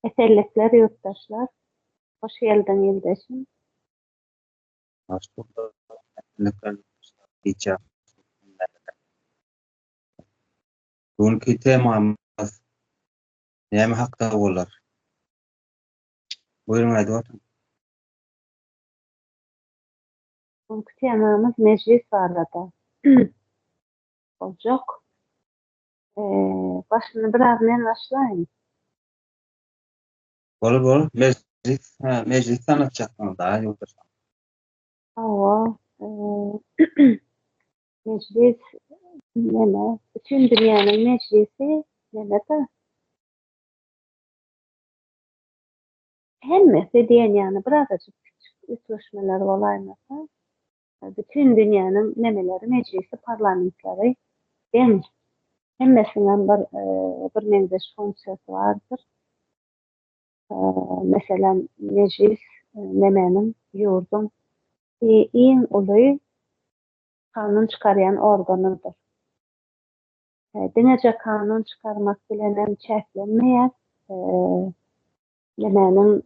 Eserlikler, yurttaşlar. Hoş geldin Yildeşim. Aslında diyeceğim. Bugünkü temamız näme hakda bolar? Buyurun aýdyp otuň. Bugünkü temamız meclis barada. Olacak. Başını biraz men başlayayım. Bol meclis sanatçakmyň da ýokdur. Hava, meclis neme? Bütün dünyanın meclisi neme de? Hemmesi diyen yani biraz açık küçük üstleşmeler olaymasa. Bütün dünyanın nemeleri, meclisi, parlamentleri değil mi? Hemmesinin bir meclis funksiyası vardır. Mesela meclis nemenin, yurdun en uly kanun çıkaryan organıdır. Dinece kanun çıkarmak bilenem çeklenmeýär. Nemenin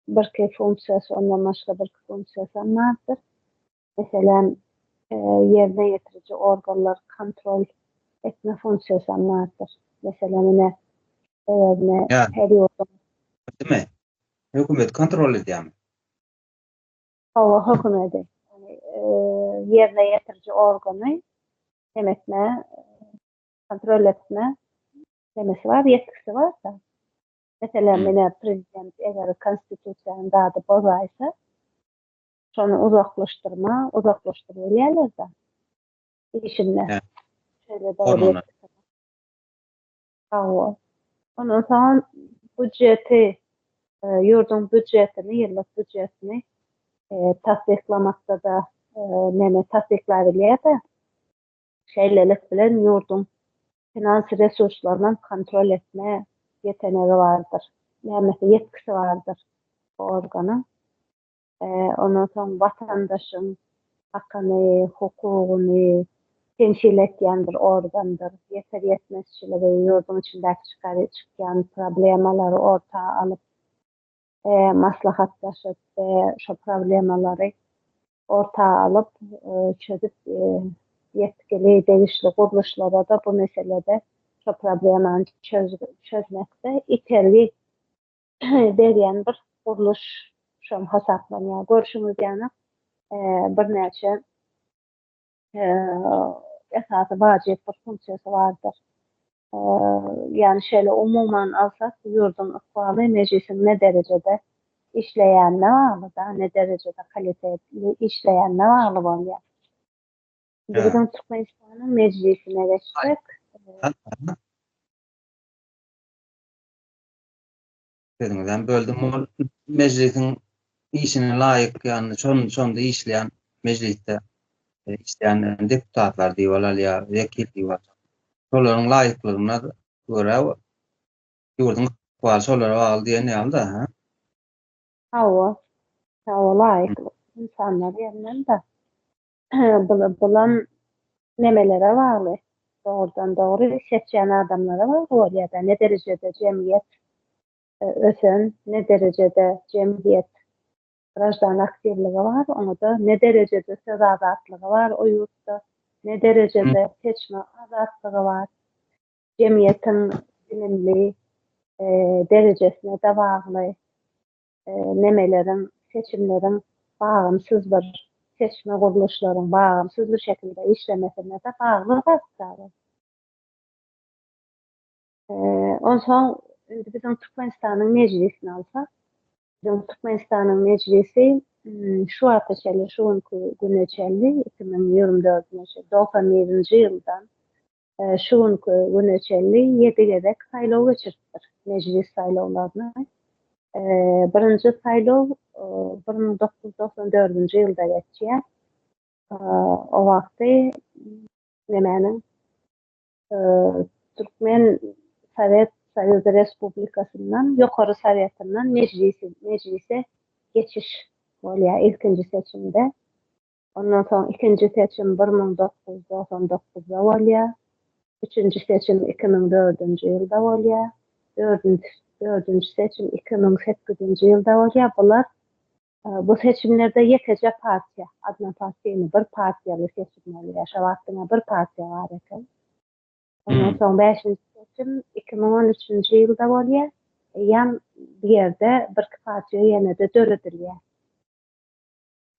bir funksiyası, ondan başka bir funksiyası vardır. Mesela yerine getirici organlar kontrol etme funksiyası vardır. Mesela yine Ya, her yurdun deme. Hökümet kontrol edýär. hava hükümeti yani, yerine getirici organı demetme, kontrol etme demesi var, yetkisi var da. Mesela mene prezident eğer konstitusiýany dadı bozaysa, şonu uzaklaştırılýarlar da. İşinle. Ya, Şöyle doğru hormona. yetkisi var. Ondan sonra budjeti, yurdun budjetini, yıllık budjetini tasdiklamakta da neme tasdiklar da şeylelik bilen yurdun finansi resurslarından kontrol etme yeteneği vardır. Yani yetkisi vardır bu organın. Ondan sonra vatandaşın hakkını, hukukunu temsil etyen bir organdır. Yeter yetmezçiliği yurdun içindeki çıkan problemaları ortağa alıp maslahatlaşıp şu problemaları ortağa alıp çözüp yetkili değişli kuruluşlara da bu meselede şu problemleri çözmekte iterli deryen bir kuruluş şu hesaplanýar. Görüşümüz yani bir näçe esasy vacip bir funksiyası vardır. Yani şöyle umuman alsak yurdun ıkbaly meclisin ne derecede işleyen ne bağlı da ne derecede kaliteli işleyen ne bağlı bolýar. Bizim Türkmenistan'ın meclisine geçsek Dedim böldüm. Meclisin işine laýyk ýani şonda işleyen mecliste işleyen deputatlar diýerler ýa wekil diýerler. Şolaryň laýyklygyna görä yurdun ykbaly şolara bagly diýen ýalda, ha? hava laýykly insanlar ýerden de bulan nemelere bağlı. Doğrudan doğru seçen adamlara bağlı bolýar da ne derecede cemiyet ösen, ne derecede cemiyet grajdan aktivligi var, onu da ne derecede söz azatlygy var o yurtda, ne derecede seçme azatlygy var, cemiyetin bilimli derejesine de bağlı, nemelerin, seçimlerin bağımsız bir seçme kuruluşların bağımsız bir şekilde işlemesine de bağlı başlar. Ondan sonra bizim Türkmenistan'ın meclisini alsak, bizim Türkmenistan'ın meclisi şu ateşeli, şu güneçeli 2024 97. yıldan şu güneçeli 7 gerek saylaw geçiripdir. Meclis saylavlaryny. Birinci saylaw 1994 ýylda geçýär. O wagty nemäniň Türkmen Sovet Respublikasynyň ýokary sowetynyň meclise geçiş bolýar ilkinji seçimde. Ondan soň ikinji seçim 1999-da bolýar. Üçüncü seçim 2004-nji ýylda bolýar. Dördüncü seçim 2008 yılda bolýar. Bular bu seçimlerde ýekece partiýa, Adnan Partiýany bir partiýaly seçimler ýaşap atdyňa bir partiýa bar eken. Ondan soň 5-nji seçim 2013 ýylda bolýar. Ýan bir ýerde bir partiýa ýene-de döredilýär.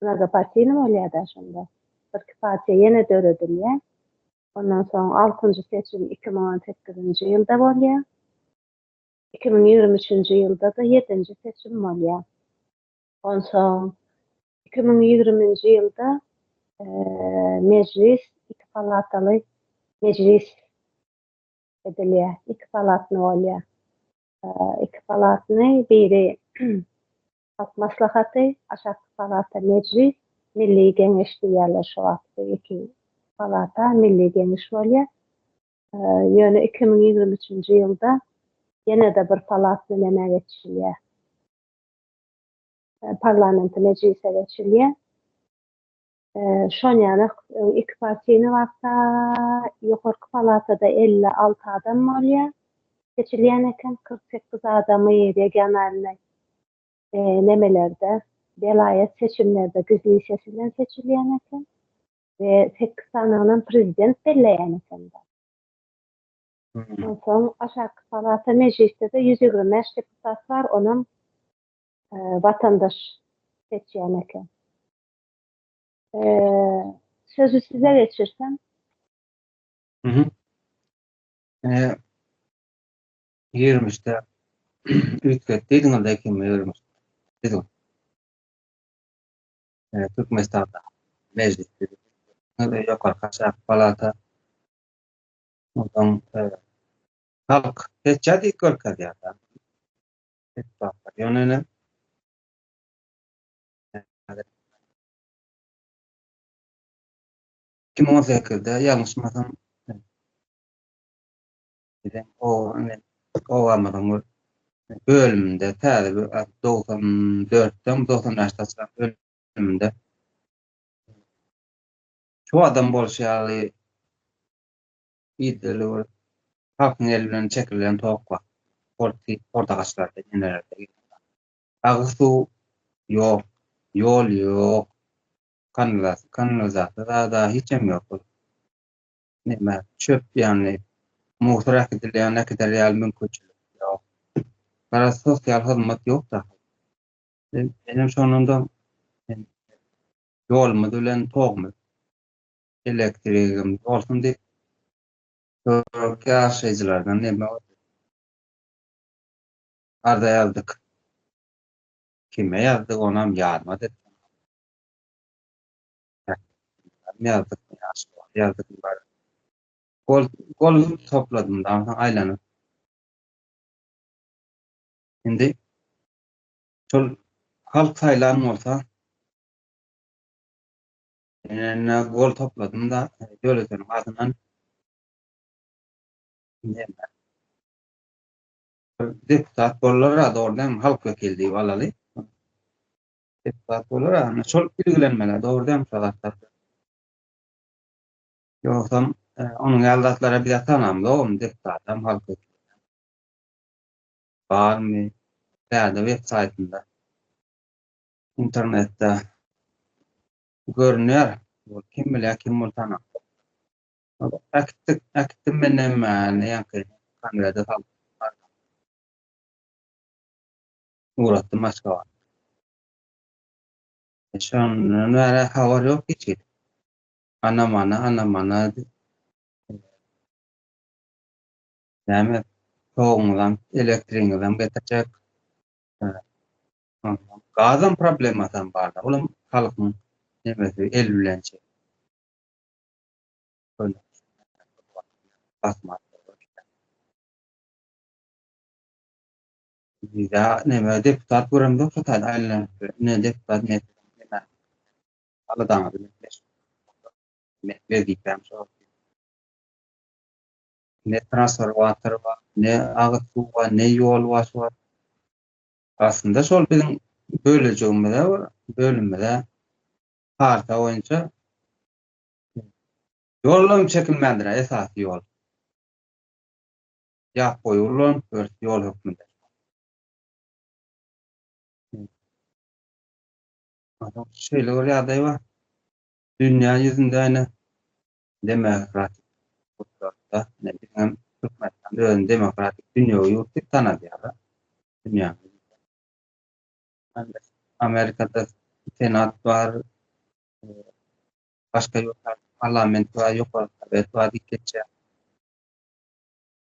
Naga partiýany bolýar da şonda. Bir partiýa ýene döredilýär. Ondan soň 6-njy seçim 2018 ýylda bolýar. 2023 ýylda da 7-nji seçim bolýar. Ondan soň 2020 ýylda meclis iki palataly meclis edilýär. İki palatly bolýar. İki palatny biri halk maslahaty, aşağı palata meclis, milli geňeşlik ýerleşip atdy. İki palata milli geňeş bolýar. Ýöne 2023 ýylda ýene-de bir palatly näme geçilýär. Parlamento meclise geçilýär. Şon ýaly iki partiýany wagtda ýokarky palatada 56 adam bolýar. Seçilýän eken 48 adamy regionalny nemelerde, velayet seçimlerde gizli sesinden seçilýän eken ve 8 sanagyny prezident belleýän eken. Soň aşağı palata mecliste de 125 deputat var, onun vatandaş seçýän eken. Sözü size geçirsem. 20'de üýtgetdiňiz da 2020 dedim. Türkmenistan'da mecliste ýokarky aşağı palata ondan halk seçýär görkezýär. Deputatlar ýöneler. 2018'de ýalňyşmasam o amadan bölümde täze 94'den 98'a bölümde şu adam bolşaly ideli halkyň elinden çekilen tokwa portagaçlarda ýenelerde agsu ýok, ýol ýok, kanalizasiýa da hiçem ýok. Näme çöp ýani muhtarak edilýän näkedär mümkinçilik ýok. Bara sosial hyzmat ýok da. Benim sonunda ýolmy bilen togmy elektrigim bolsun diýip yaşayıcılardan näme arda yazdık. Kime yazdık onam yarma dedik. Yazdık yazdık. Gol topladım da aylanıp. Şimdi şol halk sayılarım olsa gol topladım da devletin adından deputat bollara da oradan halk vekilliği alalı. Deputat bollara şol ilgilenmeler doğrudan salatlar. Yoksam onun yaldatlara bir tanam da oğlum deputatam halk vekilliği. Var mı? Nerede web saytında internette görünüyor. Kim bilir kim multana. Aktif benim yani Kanada'da falan uğrattım başka var. Şu an nere hava yok hiç. Anamana yani soğumudan, elektriğinden getirecek. Gazın problemi atan var da. Oğlum halkın demesi el bilençe. Böyle basmak. Ya ne deputat buram yok tutar aylan ne deputat ne aladan ne diyeceğim şu ne transfer water var ne ağıt su var ne yol var. Aslında şol bizim bölümde harita oyunca yolum çekilmendir esas yol. Ya koyulun yol hükmünde. Şöyle bir aday var. Dünya yüzünde aynı demokratik kutuplarda ne bileyim Türkmenistan demokratik dünya yurttuk tanıdı ya. Dünya. Yani Amerika'da senat var, e, başka yurtlar parlament var, yukarıda evet var dikkatle.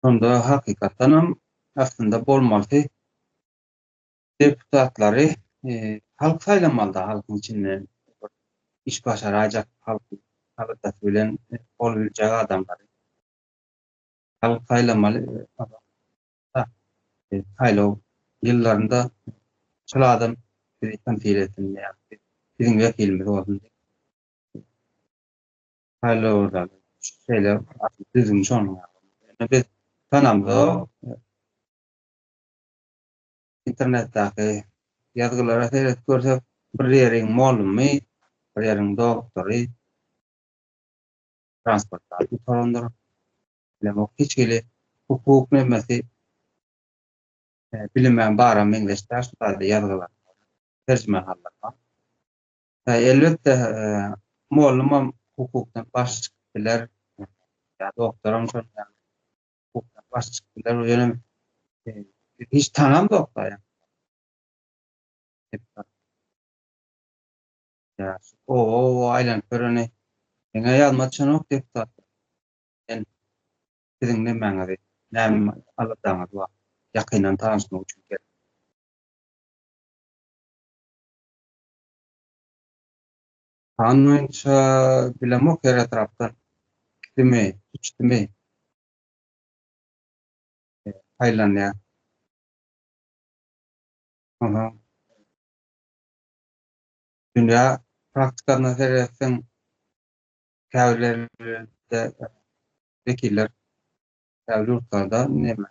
Sonunda hakikaten aslında bolmalı deputatları halk saylamalı da halkın içinden iş başaracak halkta bilen olabilecek adamları halk saylamalı da saylo yıllarında şol adam bizi temsil etsin ya bizim vekilimiz olsun saylolarda şeyler bizim son yani biz tanamda internetteki yazgılara seyret görsek bir yerin molumi bir yerin doktori transportlar sorundur bilemo hiç gele hukuk memesi bilinmeyen baram İngilizler tutardı yazgılar tercüme hallaka elbette moluma hukuktan baş çıktılar ya doktorum son yani hukuktan baş çıktılar o yönem e, hiç tanım doktor yani ya o aylan körüne ene yazmaçın ok deputat en sizin ne meňe näme aladaňyz bar ýakynan tanışmak üçin gerek. Tanınça bilemok her tarapdan kime, üçtüme haýlanýar. Aha. Dünýä praktikasyna seretseň käwlerde vekiller käwlurlarda näme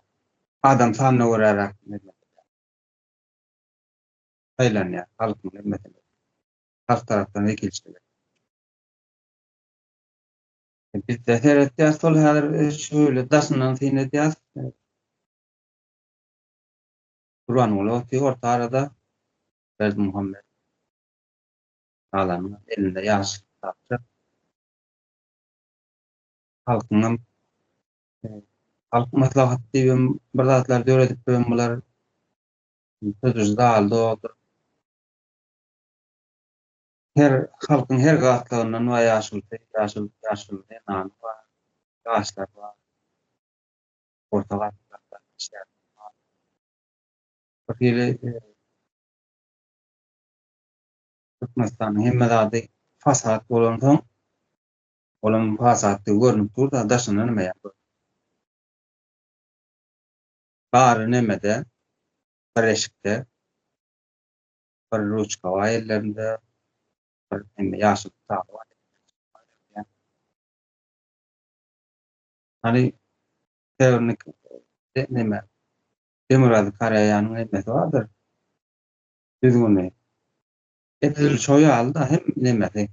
adam sanyna görärak näme haýlanýar halkyň näme har tarapdan vekilçiler. Bizde seretýär sol häzir şöyle daşynan synetýär. Gurbanoğlu orta arada Berdimuhammed Ağa'nın elinde yaş taptı. Halkının halk maslahat diýen bir zatlar döredip bular sözüzde aldı. Her halkın her gatlarından we ýaşul denan we ýaşlar we orta gatlar işler. Biri Türkmenistan'ın hemme zady fasat bolan soň olan fasatdy görnüp durda daşyna näme ýapdy? Bary nemede bir eşikde bir ruçka we ellerinde bir hemme ýaşyl taby bar. Hani teorik neme Demurad Karayan'ın etmesi vardır. Düzgünü. Etil çoyu aldı hem nemesi.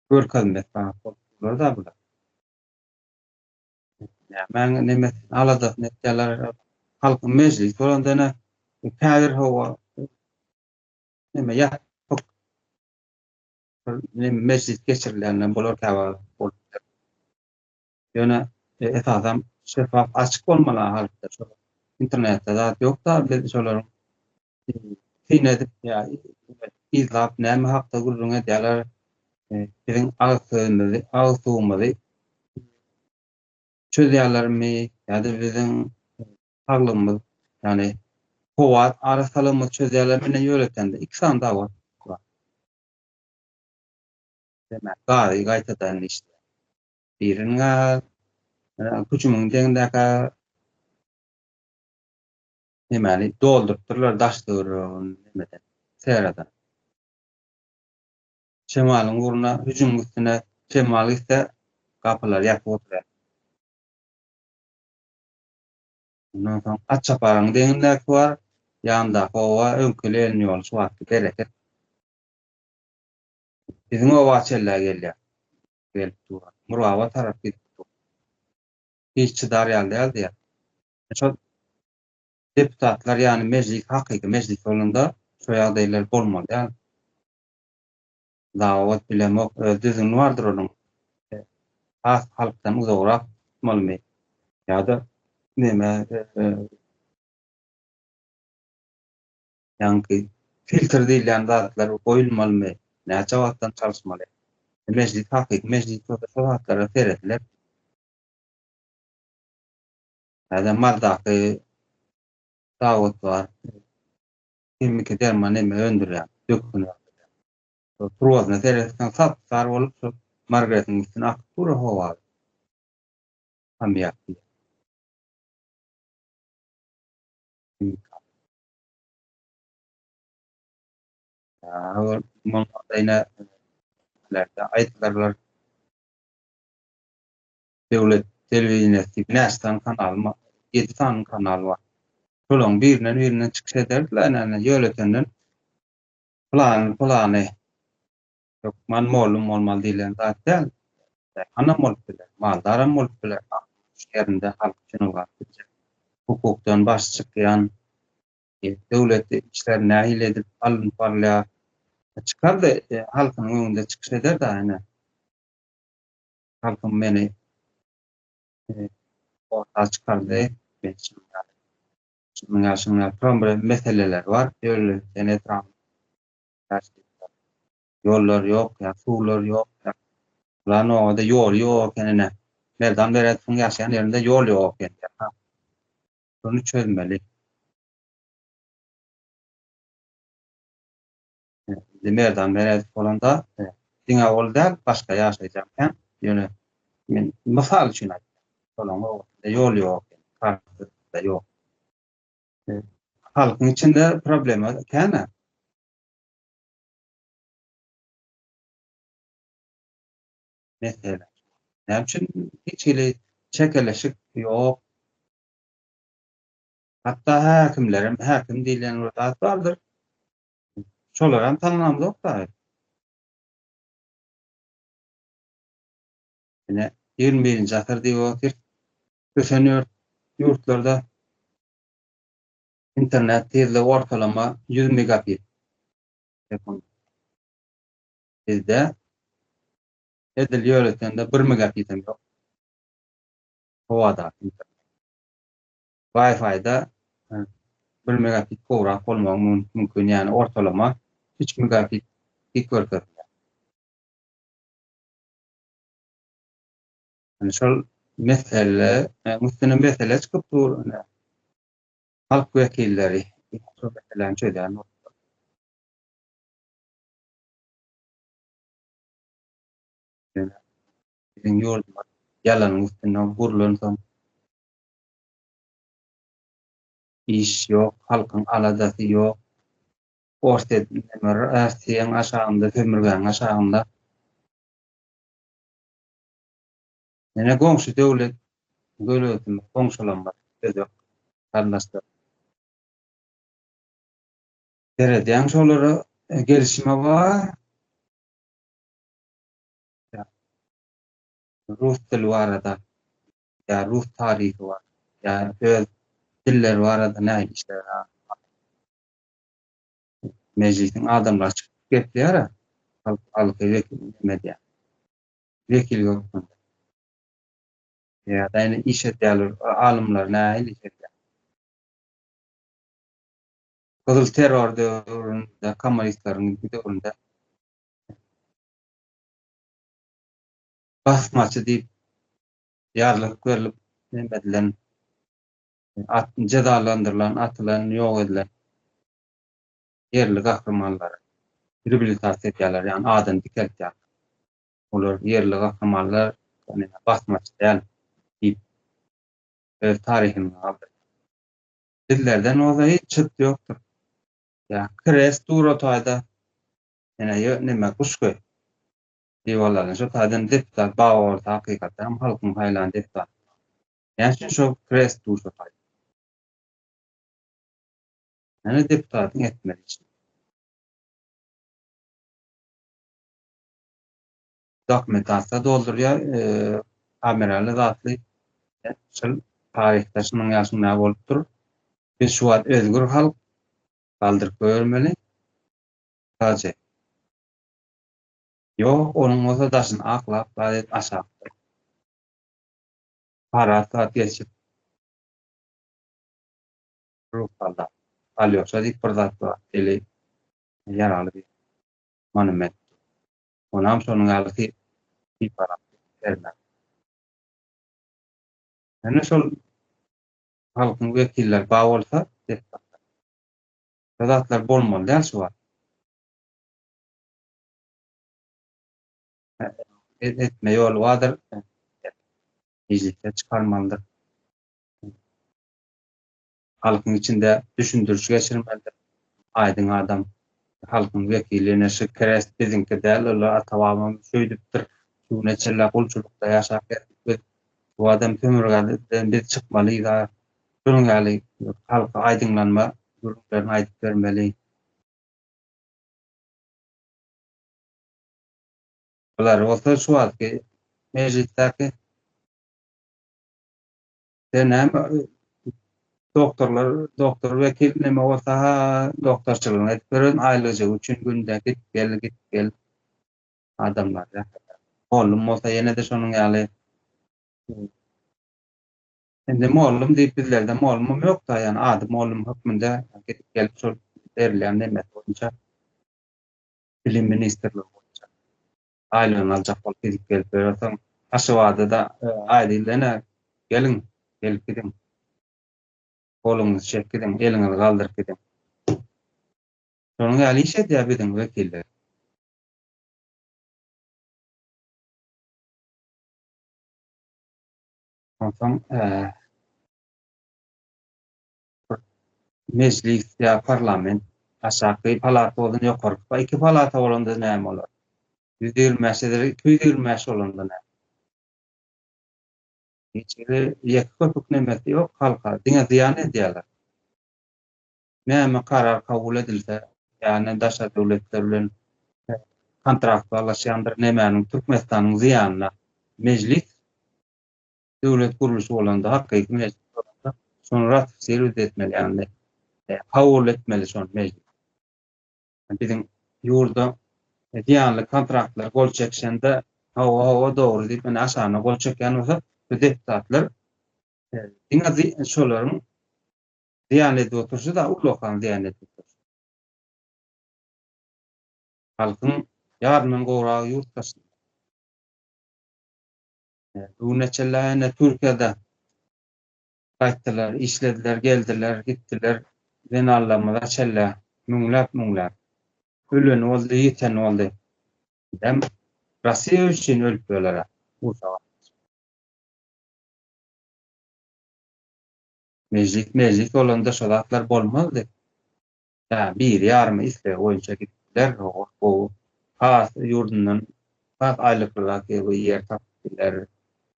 Görkezmek bana korkular da burada. Ya ben nemesi aladık netyalar halkın meclis olandığına kâdir hova neme ya meclis geçirilenle bulur kava yöne esasen şeffaf açık olmalı halkta. İnternette de yok da biz şoların tinedip ya izlap näme hakda gurrunga diýerler biziň agsyňyzy çözýärlermi ýa-da biziň haglymyz ýani howat arasalymyz çözýärlermi ne ýörekende iki san da bar. Demek gary gaýtadan işte. Birine küçümüň deňdäki nemani doldurpdyrlar daşdyr nemeden serada. Şemalyň guruna hüjüm üstüne şemaly ise gapylar ýatyp oturýar. Ondan soň Atçaparyň deňdäki bar, ýanda howa öňkülen ýol şu wagtda bereket. Biziň owa çeller gelýär. Gelip durar. Muraba tarap gidip dur. Hiç çydar ýaly. Şol deputatlar ýani meclis hakyky meclis bolanda şu ýagdaýlar bolmaly ýa. Dawat bilemek düzgün bardyr onuň. Az halkdan uzagrak tutmaly ýa-da neme ýa-ni filtr diýilen zatlar goýulmaly, näçe wagtdan çalyşmaly. Mejlis hakyky mejlis şu wagtlara seredilip hada mardaky dawat bar. Kimiki derman neme öndürýär, dökünýär. Prozna seredilip sap-sar bolup şu margaretin üstüne akyp pura howa hamýat. Montaýna aýtlarlar döwlet telewizionyasy nästan kanalyma 7 tane kanal bar. Şolaryň birinden çykyş ederdiler, näme ýöletenden plany yok man molum bolmaly diýilen zat däl. Ana bolup biler, maldaram bolup biler. Şeýerinde halk üçin ulgatdyr. Hukukdan baş çykýan döwlet işler nähil edip alyn barlýar. Çıkardı halkın önünde çıkış eder de yani halkın beni ortaya çıkardı. Şimdi yaşında problem meseleler var. Öyle etrafında yollar yok, ya sular yok. Lan orada yol yok yani nereden nereye yaşayan yerinde yol yok yani. Bunu çözmeli. Nereden nereye falan da dine oldu başka yaşayacağım yani misal için falan yol yok, kartı da yok. Halkın içinde problem var. Yani mesela ne için hiç öyle çekeleşik yok. Hatta hakim diyen orada vardır. Şolaran tanımamız yok da. Yine 21. asır diyor ki köşeniyor yurtlarda internet hızlı ortalama 100 megabit. Bizde edil yöretende 1 megabitim yok. Havada internet. Wi-Fi'da 1 megabit kovrak olmağı mümkün yani ortalama 3 megabit görür. Yani şol mesele çıkıp dur. Halk vekilleri şu meselenin çözen bizim yollar yalanın üstünden kurulun iş yok, halkın alacası yok. Ortada ersiyen aşağında, sömürgen aşağında. Yani komşu devletin komşulanlar, kardeşler. Derediyen şoları gelişme var. Ruh dili var arada, ya ruh tarihi var, ya öz diller var arada ne işte meclisin adamlar çıkıp gitti ya halkı vekil yok. Ya da yani iş ediyorlar, alımlar ne iş ediyor. Kızıl terör dövründe, Kemalistlerin bir dövründe basmaçı deyip yarlık verilip edilen, cezalandırılan, atılan, yok edilen yerli kahramanları rehabilitasyon ediyorlar, yani adını dikeltiyor. Olur yerli kahramanlar yani basmaçı deyip tarihini aldı. Dillerden o da hiç çıt yoktur. Ya kres Durotay'da yani nime kuşku diyorlar. Şu taydan deputat bağır hakikaten halkın haylan deputat. Yani şu kres Durotay. Yani deputatın etmeli için. Dokumentasyon dolduruyor. Kameralı zatlı şu tarihtaşının yaşında olup durur. Biz şu an özgür halk kaldırıp görmeli. Sadece. Yok, onun olsa daşın aklap, gayet aşağı. Para saat geçip ruhsalla. Alıyorsa dik fırsatla eli yaralı bir monument. Ondan sonra alısı bir para vermez. Yani sol halkın vekiller bağ olsa fırsatlar bolmalı değil şu var. Etme yolu vardır. İzlikte çıkarmalıdır. Halkın içinde düşündürücü geçirmelidir. Aydın adam halkın vekillerine şu kerest bizimki değil, onlar atabamam söydüptür. Şu neçelle kulçulukta yaşak ettik. Bu adam tömürgenden biz çıkmalıyız. Bunun gali halka aydınlanma, durumlarını aydıp vermeli. Bular olsa şu var ki, meclisteki denem doktor vekil neme olsa doktorçılığını edip verin, ayrıca üçün günde git gel adamlar. Ya. Oğlum olsa yine de şunun gali şimdi mollum deyip bizlerde mollumum yok da yani adım mollum hükmünde gidip gelip şu verilen nimet boyunca bilim ministerliği boyunca aylığını alacak olup gidip gelip veriyorsam aşıvada da ailelene gelin gelip gidin kolunuzu çek gidin elinizi kaldırıp gidin. Şunun gali işe diye bizim vekiller. Ondan meclis ya parlament aşağı palata olun yukarı iki palata olanda ne olur? 120 220 olanda ne? İçeri yakıp nemeti yok halka. Dine ziyan ediyorlar. Näme karar kabul edilse, yani daşa devletlerle kontraktalaşandır nämäniň Türkmenistanyň ziyanına meclis devlet kuruluşu bolanda hakyky meclis bolanda şonu ratifisiýet etmeli ýani kabul etmeli şonu meclis. Bizim ýurda ziyanly kontraktlar gol çekişende hawa dogry diýip mene aşagyna gol çekýän bolsa deputatlar diňe şolaryň ziyan edip otursa da ulgakan ziyan edip halkyň ýarmyň gowragy ýurtdaşy. Bu neçelerine Türkiye'de kaçtılar, işlediler, geldiler, gittiler. Zenallamada çelle, müňläp. Ölen oldu, yiten oldu. Hem Rusya üçün ölüp öler. Bu zaman. Meclis olanda şolatlar bolmazdı. Ya bir yarım iste oyunca gittiler. O has yurdundan has aylıklar ki bu yer taptılar.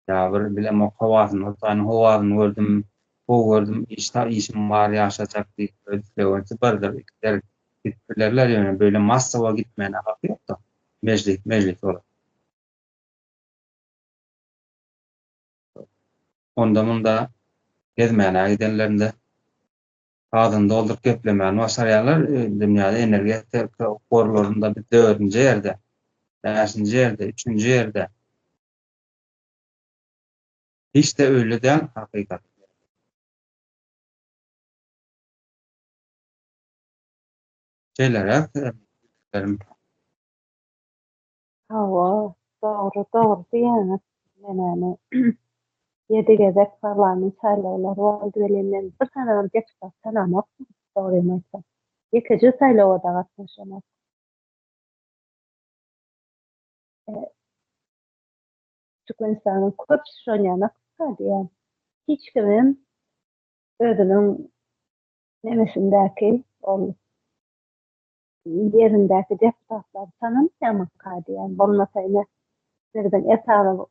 Ya bir bile muhawasyny, hawasyny gördüm. Bu gördüm işim var yaşayacak diye ödüyordu. Barlar gittiler yani böyle masaya gitmene hakkı yok da meclis olarak. Onda gezmene gidenlerinde ağzını doldurup geplemeyen başarayanlar dünyada enerji korularında bir 4. yerde, 5. yerde, 3. yerde. Hiç de öyle değil hakikat. Şeyler Hawa, doğru diýäňiz. Menäni ýedi gezek parlament saýlawlary boldy bilen bir sanadan geçip sanamak dogry emasy. Ýekeje saýlawda gatnaşamak. Türkmenistanyň köp şonýanak diýen. Hiç kimim özüniň nemesindäki ol yerindäki deputatlar tanymýarmak diýen. Bolmasayna nereden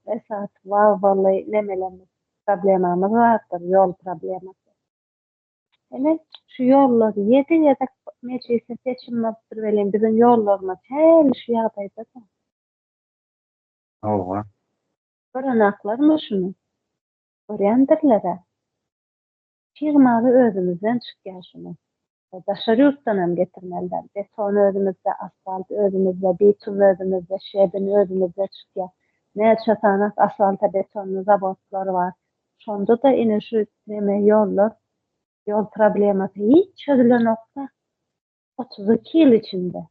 esas vallahi nemelerimiz problemamız vardır, yol probleması. Hele şu yolları yedi meclise seçim yaptır verin bizim yollarına tel şu yağdaydı da. Hawa. Koronaklar mı şunu? Oryandirlere. Firmalı özümüzden çıkıyor şunu. Daşary ýurtdan hem getirmeliler. Beton özümizde, asfalt özümizde, bitum özümizde, şebin özümizde çıkýar. Näçe tanak asfalta betonlu zabotlar var. Şonda da ine şu neme ýollar, yol problematy hiç çözülen nokta 32 ýyl içinde.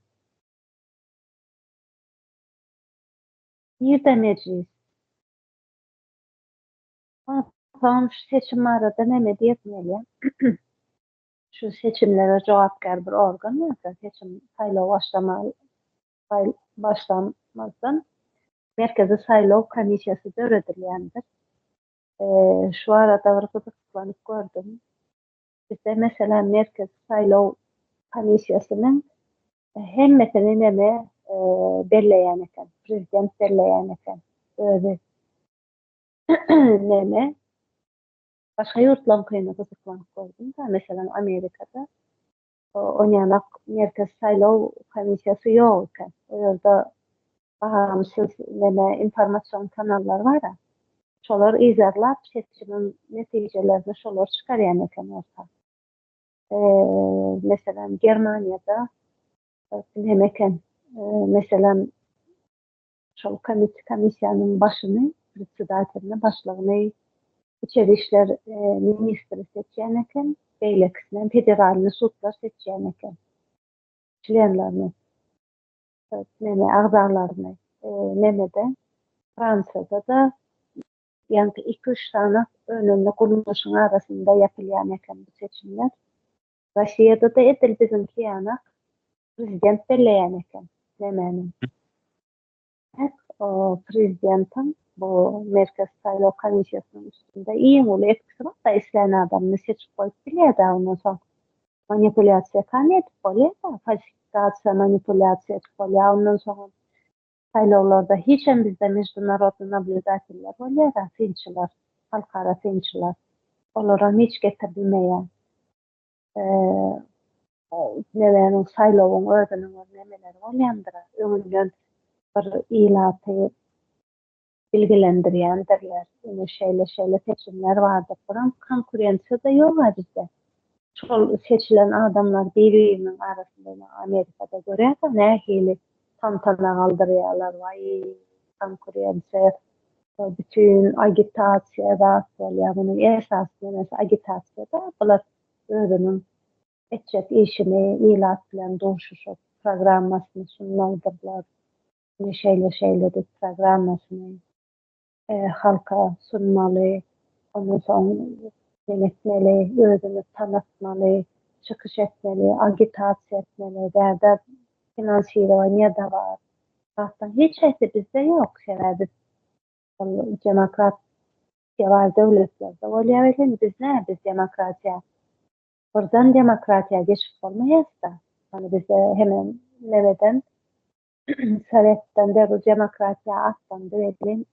Bir de meclis. Tamam şu seçim arada neme diýetmeli. Şu seçimlere jogapkar bir organ ýa-da seçim saýlaw başlamazdan Merkezi Saýlaw Komissiýasy döredilýändir. Şu arada bir gyzyklanyp gördüm. Bizde mesela Merkezi Saýlaw Komissiýasynyň hemmetini neme belleýän eken, prezident belleýän eken. Özi neme başga ýurtlarynkyna gyzyklanyp gördüm da, mesela Amerikada onyanak Merkezi Saýlaw Komissiýasy ýok eken. O ýerde bahamsız neme informasiýon kanallar var da, şolar izarlap seçimin netijelerini şolar çykarýan eken orta. Mesela Germaniýada hemeken mesela şol komissiýanyň başyny, predsedatylyny, başlygyny İçeri işler ministri seçýän eken, beýlekisinden federalny sudlar seçýän eken. Çlenlerini, neme agzarlaryny, nemede Fransada da ýani 2-3 tane önemli guruluşyň arasynda ýapylýan eken bu seçimler. Russiýada da edil bizimki ýana prezident belleýän eken. Nemenin. O prezidentin bu Merkez Saýlaw Komissiýasynyň üstünde iň uly etkisi bar da, isleýän adamny seçip goýup bilýär da, ondan soň manipulyasiýa kan edip bolýar da, falsifikasiýa, manipulyasiýa edip bolýar. Ondan soň saýlawlarda hiçem bizde международный наблюдательler bolýar da, finçiler, halkara finçiler. Olara hiç getirilmeýär. Nemenin saýlawyň özüniň nemeleri bolýandyr. Öňünden bir ilaty bilgilendirýändirler. Ine şeýle seçimler bardyr. Biram konkurensiýa da ýok bizde. Şol seçilen adamlar bir-biriniň arasynda Amerikada görýär da nähili tantana galdyrýarlar. Vay, konkurensiýa, bütün agitasiýa da bolýar. Munyň esas nemesi agitasiýa da. Bular özüniň etjek işini ilat bilen doşuşup programmasyny sunmalydylar. Şeýle programmasyny halka sunmaly, ondan soň denetmeli, özüni tanıtmaly, çykyş etmeli, agitasiýa etmeli, däde finansiýowaniýa da bar. Hatta hiç hepsi bizde ýok. Sebäbi demokratiýa var döwletlerde bolýar eken, biz demokratiýa. Buradan demokratiýa geçip bolmaýas da. Hani bizde hemen nemeden Sovetden de bu demokratiýa atlandy edilen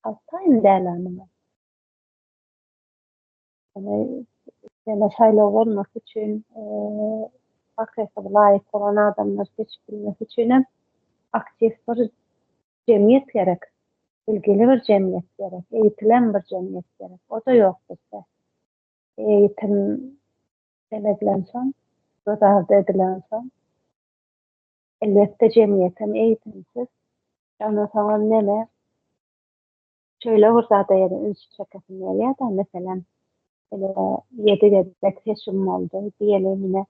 altayın dälämi. Yani saýlaw bolmak üçin hakykatda laýyk bolan adamlar seçip bilmek üçin hem aktiv bir jemgyýet gerek. Bilgili bir jemgyýet gerek. Eýitilen bir jemgyýet gerek. O da ýok bizde. Eýitim bilen soň, gözarda edilen soň, elbette jemgyýet hem eýitimsiz. Ondan soň neme? Şöyle ortada ýa-da üns çeketilýär da, mesela 7 gedek seçim boldy. Diýelim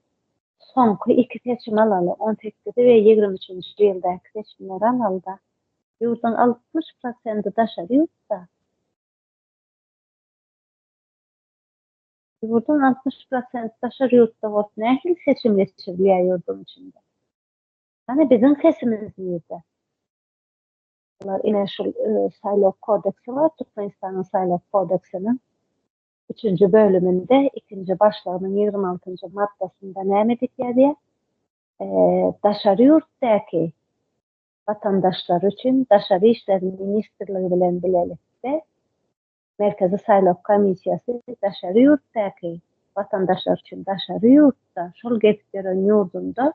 soňky 2 seçim alaly 18-de we 23-nji ýyldaky seçimler alaldy. Ýurtdan 60% daşary ýurtda. Ýurtdan 60% daşary ýurtda bolup nähili seçim geçirilýär ýurdun içinde. Hani bizim sesimiz ýerde. Bunlar ine şu saýlaw kodeksi var, Türkmenistanyň saýlaw kodeksiniň 3-nji bölüminde 2-nji başlygynyň 26-njy maddasynda näme diýilýär? Daşary ýurtdaky vatandaşlar üçin Daşary işler ministrligi bilen bilelikde Merkezi Saýlaw Komissiýasy daşary ýurtdaky vatandaşlar üçin daşary ýurtda şol getip beren ýurdunda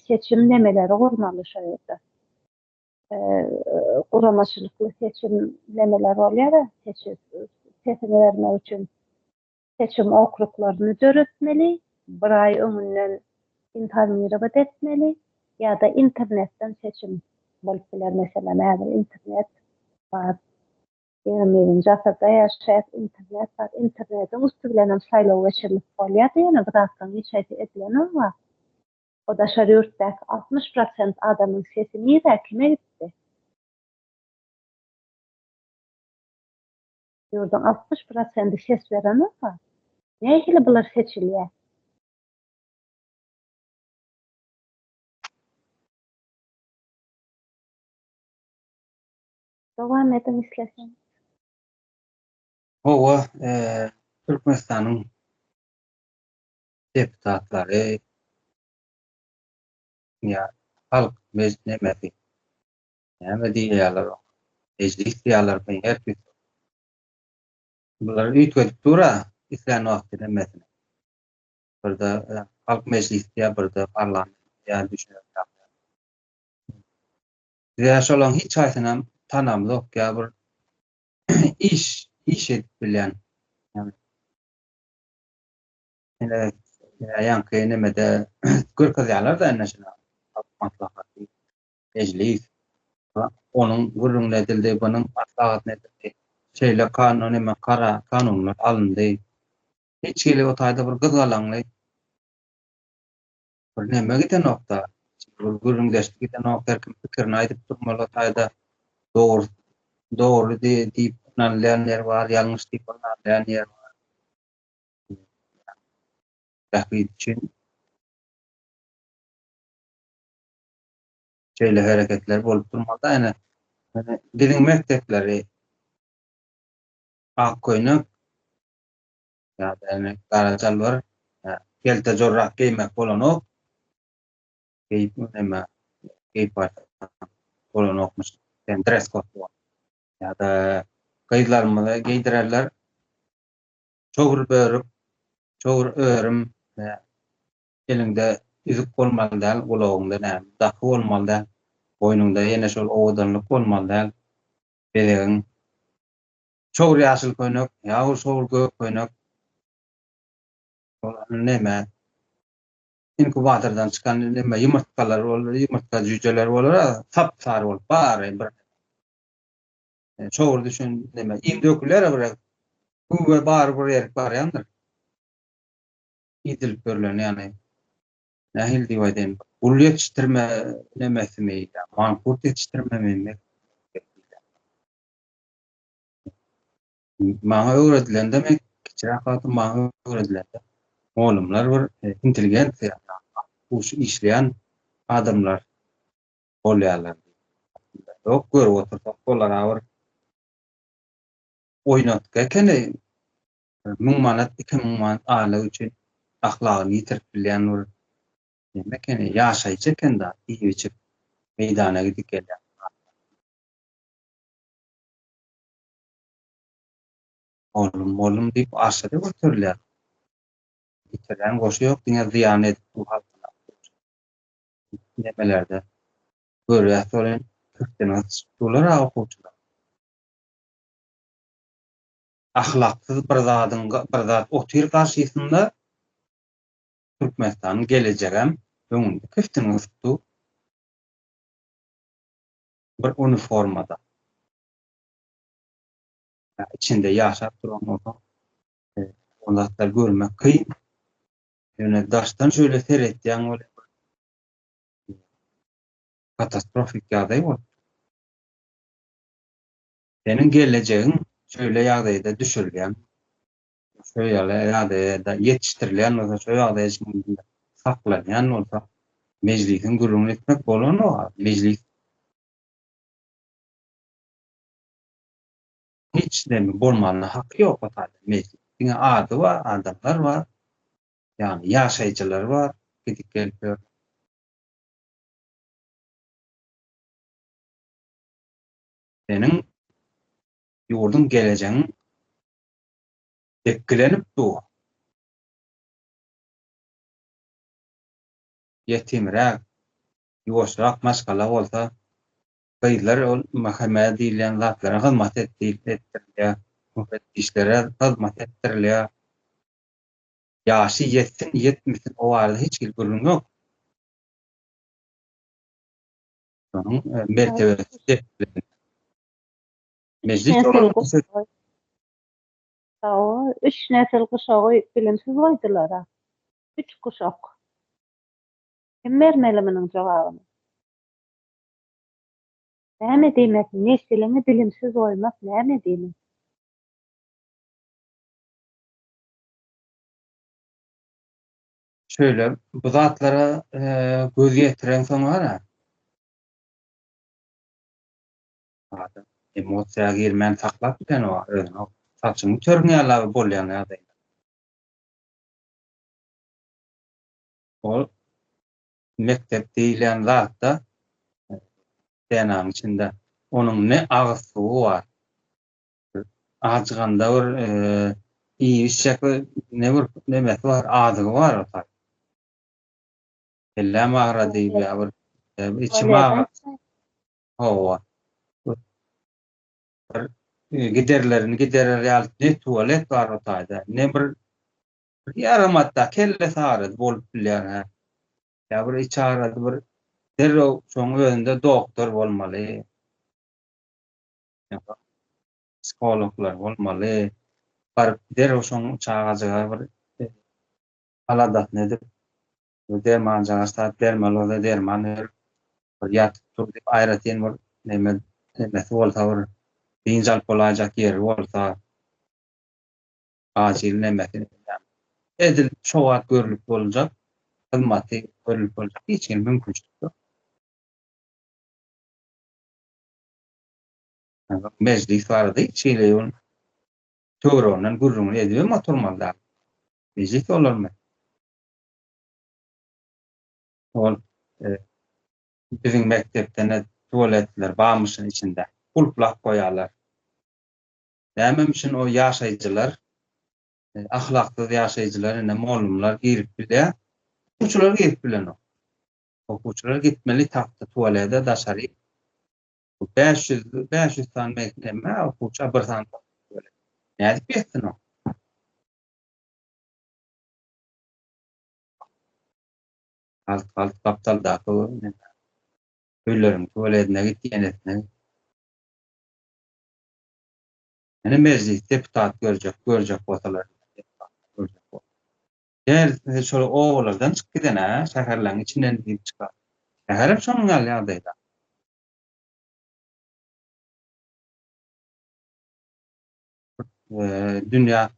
seçim nemeleri gurmaly şo ýerde. Guramaçylykly seçim nemeleri bolýar, sesini vermek üçin seçim okruklarını döretmeli, bir ay öňünden intihar mürabat etmeli ya da internetten seçim bolup biler. Mesela näder internet var. 21-nji asyrda ýaşaýat, internet var. Internetin üstü bilen hem saýlaw geçirilip bolýar diýene birazdan ýeşedi edilen var. O da şol ýurtdaky 60% adamyň sesi niýe kime gitdi? Ýurdun 60% ses beren var. Nähili bular seçilýär? Dowam edin islesen. Owa Türkmenistanyň deputatlary ya halk meclisi näme diýýärler? Meclis diýýärler, her bir bular üýtgedip dura islen wagtyda mesele. Burada halk meclisi diýär, burada parlament diýär düşünýär. Ya şolan hiç haýsynam tanamlyk ya bir iş edip bilen. Yani ýanky nemede görkezýärler da näşe maslahaty meclis onuň gurrun edildi, bunyň maslahat edildi. Şeýle kanun eme kara kanunlar alındy. Hiç gelip o taýda bir gyzgalanly. Bir neme giden nokta. Gurrun giden nokta kim pikirini aýdyp durmaly taýda dogry dogry diýip nanlaýanlar bar, ýalňyş diýip nanlaýanlar bar. Tähkik üçin şeýle hereketler bolup durmaly. Ene diliň mekdepleri Akkoýnak ýa-da garajal bar. Gelte jorrak giymek bolanok giyip neme giyip bolanokmuş. Yani dress code var. Ya-da gyzlarymyza giydirerler. Çogur börüp, çogur örüm elinde yüzük bolmaly däl, gulagyňda näme daky bolmaly däl, boýnuňda ýene şol owadanlyk bolmaly däl. Beregiň çogur ýaşyl koýnak, ýa-da çogur gök koýnak. Neme inkubatordan çykan neme ýumurtkalar bolar, ýumurtka jüjeler bolar, sapsary bolup bar bir. Çogur düşün neme im döküler bir. Bu bar bir ýer bar ýandyr. İdilip görülen ýani nähil diýip aýdyn. Ul ýetiştirme nemesimi ýa mankurt ýetiştirmemi. Maňa öwredilen demek, kiçirak wagty maňa öwredilen. Oğlumlar bir intelligent bu işleyen adamlar bolýarlar. Yok görüp otursak bolar awar oýnatga kene 1000 manat 2000 manat aly üçin ahlagyny ýitirip bilýän bir neme kene ýaşaýjy kenda iýiçip meýdana gidip gelýär. Oğlum diýip aşagy götürilýär. Ýitiren goşy ýok diňe ziýan edip bu halkyna. Nemelerde görýär solen türkden tutular okuwçylar. Ahlaksyz bir zat otyr karşysynda Türkmenistanyň gelejegem öňünde kiftin tutdy. Bir uniformada. İçinde ýaşap duran olsa, ondatlar görmek kıyın. Yani daştan şöyle seyretdiğin öyle katastrofik ýagdaý bol. Senin geleceğin şöyle ýagdaýda düşürilýän, şöyle ýagdaýda ýetiştirilýän bolsa, şöyle ýagdaýda saklanýan bolsa, meclisiň gurrun etmek bolan o. Meclis hiç demi bolmagyna haky ýok o taýda. Meclisiň ady bar, adamlar bar. Yani ýaşaýjylar bar, gidip gelip. Senin ýurdun geleceğin dekkilenip dur. Yetimräk, ýuwaşrak maşgala bolsa, gyzlar ol mahkemede diýilen zatlara hyzmat etdirilýär, müfettişlere hyzmat etdirilýär. Yaşı yetsin, yetmesin o arada hiç gürrüm yok. Onun mertebesi sepetleri. 3 Meclis nesil olan guşagy, o 3 nesil guşagy bilimsiz goýdular ha. 3 guşak. Kim bermeli munyň jogabyny? Näme diýmek? Nesilini bilimsiz goýmak näme diýmek? şöyle bu zatlara göz getiren soň ara adam emosiýa girmän saklap biten o özüni saçyny törnýärler bolýan ýa-da ol mektep diýilen zatda denanyň içinde onuň ne agyz suwy bar, ajyganda bir iyi şekli ne bir nemesi bar, adygy bar o taýy. Ellem agra diýip ýa bir içime agra howa. Giderlerini giderer ýaly ne tuvalet bar o taýda. Ne bir ýaramatda kelle saryd bolup bilýär ha. Ya bir içarady bir derrew şoň özünde doktor bolmaly, ýa-da psikologlar bolmaly. Bar derrew şoň çagajaga bir aladat nedip derman jagastat dermal derman bir ýatyp dur diýip aýratyn bir neme nemesi bolsa bir diňjal bolajak ýeri bolsa ajil nemesi edil şowat görülüp boljak, hyzmaty görülüp boljak hiç kim mümkinçilik ýok. Meclis bardy, çeýle ýol töwereginden gürrüňi edip oturmalylar. Meclis bolarmy? Ol biziň mektepde tualetler barmyşyň içinde kulplap goýarlar. Näme üçin o ýaşaýjylar, ahlaksyz ýaşaýjylar, ene molumlar girip bilýär. Okuçular girip bilen o. Okuçular gitmeli tapdy tualete daşary. 500 tane mektebe okuça bir tane tualet. Nädip ýetsin o? Alt kaptal da öýlerim tualetine gitýän etne. Ene meclis deputat görjek bolsalar. Görjek bol. Gel şol oğullardan çyk giden ha, şäherläň içinden gidip çykar. Şäherem şonuň ýalyda. Dünýä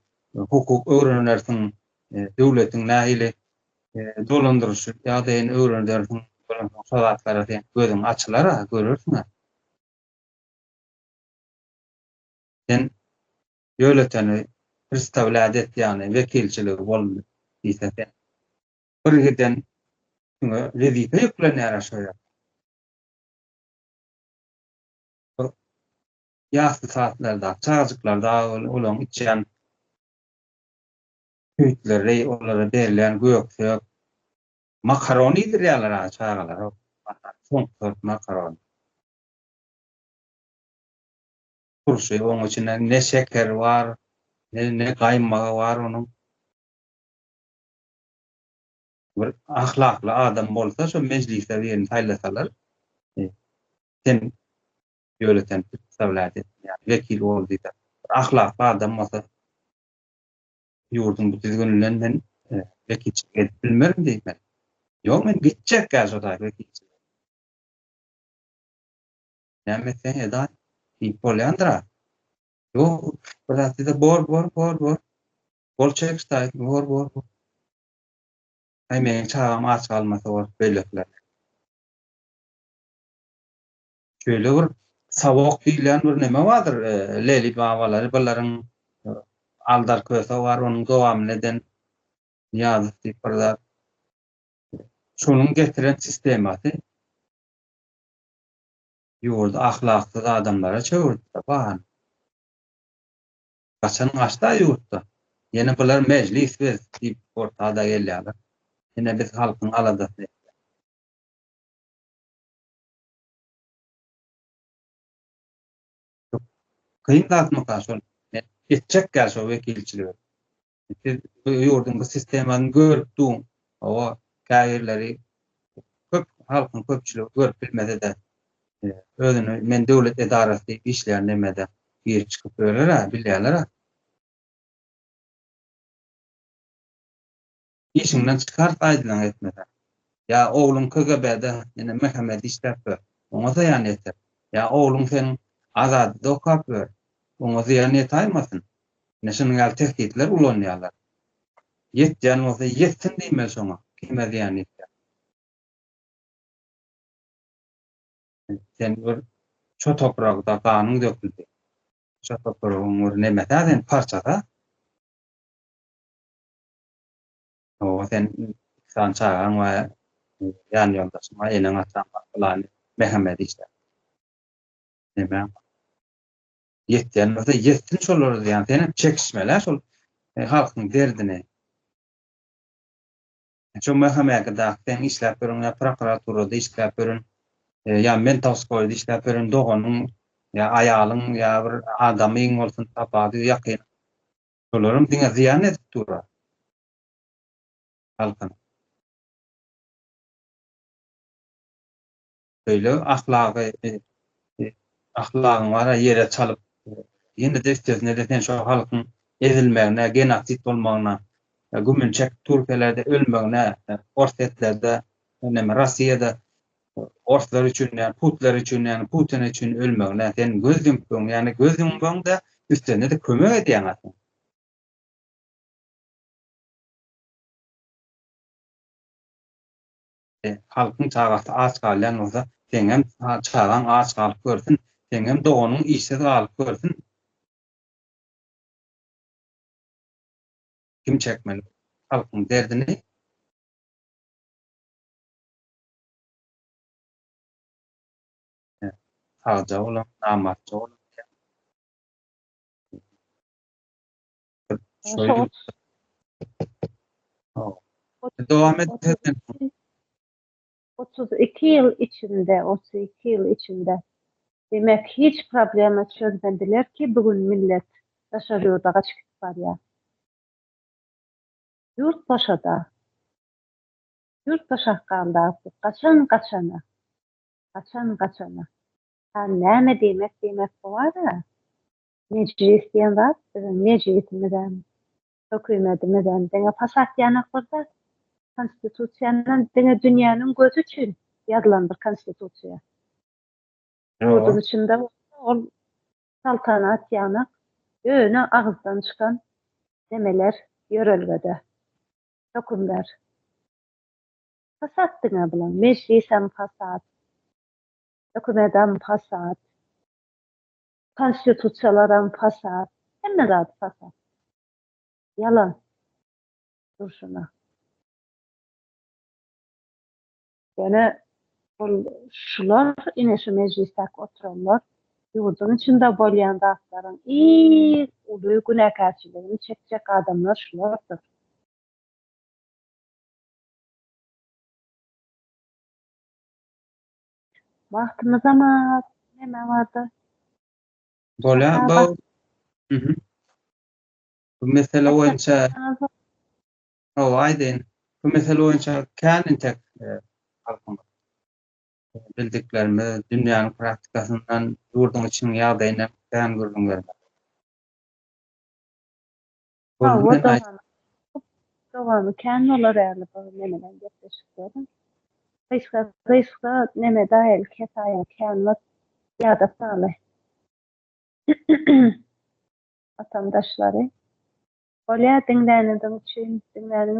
hukuk öwrenlersiň, döwletiň nähili dolandyrşy ýa-da öwrenlersiň soratlary diýen gözüň açylar ha, görürsiň ha. Sen döwletini pristavlat et ýani wekilçiligi boldy diýse bir giden şoňa wezife ýüklenýär aşaýa. Ýasly saatlarda, çagajyklarda olaň içen tüýtleri, olara berilen göksök, makaronidir ýalar ha, çagalar. Son makaron. Turşy, oň içinde ne şeker bar, ne gaýmagy bar onuň. Bir ahlakly adam bolsa, şo meclise birini taýlasalar, sen döwleten pristavlat et, ýani wekil bol diýip. Ahlakly adam bolsa, ýurdun bu düzgünliginden men wekilçilik edip bilmerim diýip. Ýok, men gitjek şoda wekilçilik. Näme sen eda diýip bolýandyra. Ýok, birazda bor. Bolçak staýt, bor. Ay men çagam aç kalmasa bor belekler. Şöyle bir sabok diýilen bir neme bardyr, Leli babalary balaryň aldar köse bar, onuň dowamyny eden ýazyp diýip bir zat. Şonuň getiren sistemasy ýurda ahlaksyz adamlara çöwürdi bahan. Gaçan gaçda ýurtda. Ýene bular meclis diýip ortada gelýärler. Ene biz halkyň aladasy. Kıyın dağıtmak şol. Geçecek gel şol vekilçiligi. Siz bu yurdun bu sistemini görüpdüň, o käýerleri köp halkyň köpçüligi görüp bilmede de özüni men döwlet edarasy diýip işleýän nemede giri çykyp öler, bilýärler. İşiňden çykart aýdylan etmeden. Ya oğlum KGB'de ene Mehmet işläp ber. Oňa zaýan etär. Ya oğlum sen azad dokap ber. Oňa zaýan etýmasyn. Näşeň gal tehditler ulanýarlar. Ýetýän bolsa ýetsin diýmeli şoňa. Kime zaýan etär. Sen bir ço toprakda ganyň döküldi. Ço topragyň bir nemetäden parçada. O sen san çağan we ýan ýoldaşyma eniň atan bakylany Mehmet işläp. Neme? Ýetýän bolsa ýetsin şolary diýen senem çekişmeler şol halkyň derdini. Şu Mehmet'e da sen işläp berýän ya prokuraturada işläp berýän ya men Tawskoýda işläp berýän doganyň ya aýalyň ya bir adamyň bolsun tapady ýakyn. Şolarym diňe ziýan edip durar. Halkyň. Öyle ahlaky ahlagyň wara ýere çalyp ýene de istesine de sen şu halkyň ezilmegine, genosit bolmagyna, gümünçek Türkiýelerde ölmegine, orsetlerde, näme Rossiýada ortlar üçin, ýani Putlar üçin, ýani Putin üçin ölmegine sen göz ýumdyň, ýani göz ýumbaňda üstüne de kömek edýän atyň. Halkyň çagaty aç galýan bolsa, sen hem çagaň aç galyp görsin, sen hem doganyň işsiz galyp görsin. Kim çekmeli? Halkyň derdini sagja bolan, namatça bolan. Şöyle devam etsen 32 ýyl içinde, 32 ýyl içinde demek hiç problemi çözmediler ki bugün millet daşar ýurdaga çykyp barýar. Yurt başada. Yurt başakanda kaçan kaçana. Ha näme demek bolar? Meclis diýen zat, meclisimizden, hökümetimizden deňe fasat ýanaklarda konstitusiýanyň deňe dünýäniň gözü üçin ýazlandyr konstitusiýa. Yurdun içinde ol saltanat ýanak öňe agzdan çykan demeler ýörelgede. Hökümler. Fasat diňe bilen meclisem fasat, hökümetem fasat, konstitusiýalaram fasat, hemme zat fasat. Yalan. Durşuna. Yani şular ine şu mecliste oturanlar yurdun içinde bolýan zatlaryň uly günäkärçiligini çekjek adamlar şulardyr. Wagtymyz ama neme bardy? bolan bu bu mesele boýunça aýdyn. Bu mesele boýunça kän tek halkyň bildiklerimi dünýäniň praktikasyndan yurdun içiniň ýagdaýyna kän görüňler. Dogamy kän bolar ýaly bu nemeden gepleşikler. Kysga neme daýyl kesaýa kän ýa-da saly. Vatandaşlary bolýa dinläniniz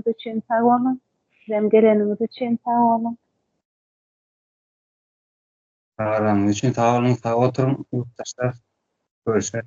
üçin sag bolun. Hem geleniniz üçin sag bolun. Sağlaryň üçin sag bolun, sag oturuň, ýurtdaşlar. Görüşmek.